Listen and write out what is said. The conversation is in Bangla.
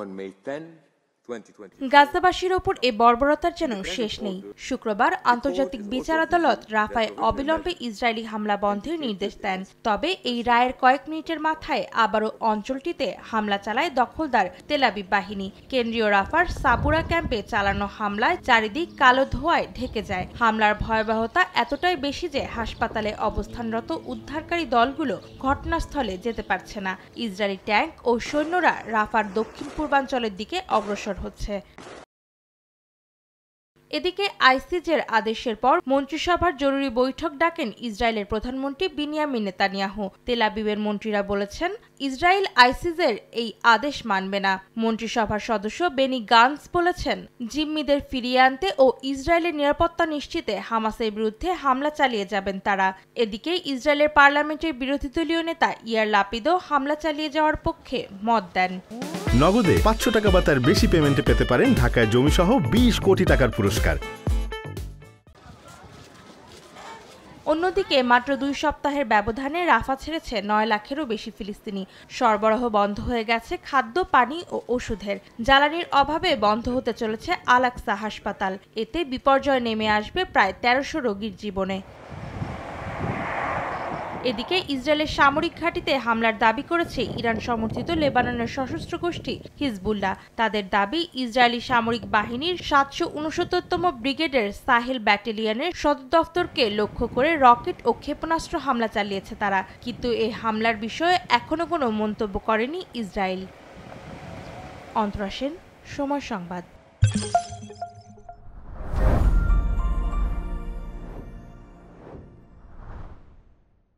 on May 10, 2020. গাজাবাসীর ওপর এ বর্বরতার যেন শেষ নেই। শুক্রবার আন্তর্জাতিক বিচার আদালত রাফায় অবিলম্বে ইসরায়েলি হামলা বন্ধের নির্দেশ দেন। তবে এই রায়ের কয়েক মিনিটের মাথায় আবারও অঞ্চলটিতে হামলা চালায় দখলদার তেল আবিব বাহিনী। কেন্দ্রীয় রাফার সাবুরা ক্যাম্পে চালানো হামলায় চারিদিক কালো ধোঁয়ায় ঢেকে যায়। হামলার ভয়াবহতা এতটাই বেশি যে হাসপাতালে অবস্থানরত উদ্ধারকারী দলগুলো ঘটনাস্থলে যেতে পারছে না। ইসরায়েলি ট্যাঙ্ক ও সৈন্যরা রাফার দক্ষিণ পূর্বাঞ্চলের দিকে অগ্রসর হচ্ছে। এদিকে আইসিজের আদেশের পর মন্ত্রিসভার জরুরি বৈঠক ডাকেন ইসরায়েলের প্রধানমন্ত্রী বিনিয়ামিন নেতানিয়াহু। তেল আবিবের মন্ত্রীরা বলেছেন, ইসরায়েল আইসিজের এই আদেশ মানবে না। মন্ত্রিসভার সদস্য বেনি গান্স বলেছেন, জিম্মিদের ফিরিয়ে আনতে ও ইসরায়েলের নিরাপত্তা নিশ্চিতে হামাসের বিরুদ্ধে হামলা চালিয়ে যাবেন তারা। এদিকে ইসরায়েলের পার্লামেন্টের বিরোধী দলীয় নেতা ইয়ার লাপিদও হামলা চালিয়ে যাওয়ার পক্ষে মত দেন। নগদে 500 টাকা বা তার বেশি পেমেন্টে পেতে পারেন ঢাকায় জমিসহ 20 কোটি টাকার পুরস্কার। অন্যদিকে মাত্র 2 সপ্তাহের ব্যবধানে রাফা ছেড়েছে 9 লাখেরও বেশি ফিলিস্তিনি। সরবরাহ বন্ধ হয়ে গেছে খাদ্য, পানি ও ওষুধের। জ্বালানির অভাবে বন্ধ হতে চলেছে আল আকসা হাসপাতাল। এতে বিপর্যয় নেমে আসবে প্রায় 1300 রোগীর জীবনে। এদিকে ইসরায়েলের সামরিক ঘাঁটিতে হামলার দাবি করেছে ইরান সমর্থিত লেবাননের সশস্ত্র গোষ্ঠী হিজবুল্লাহ। তাদের দাবি, ইসরায়েলি সামরিক বাহিনীর 769তম ব্রিগেডের সাহেল ব্যাটালিয়নের সদর দফতরকে লক্ষ্য করে রকেট ও ক্ষেপণাস্ত্র হামলা চালিয়েছে তারা। কিন্তু এই হামলার বিষয়ে এখনো কোনো মন্তব্য করেনি ইসরায়েল। অন্তরা সেন, সময় সংবাদ।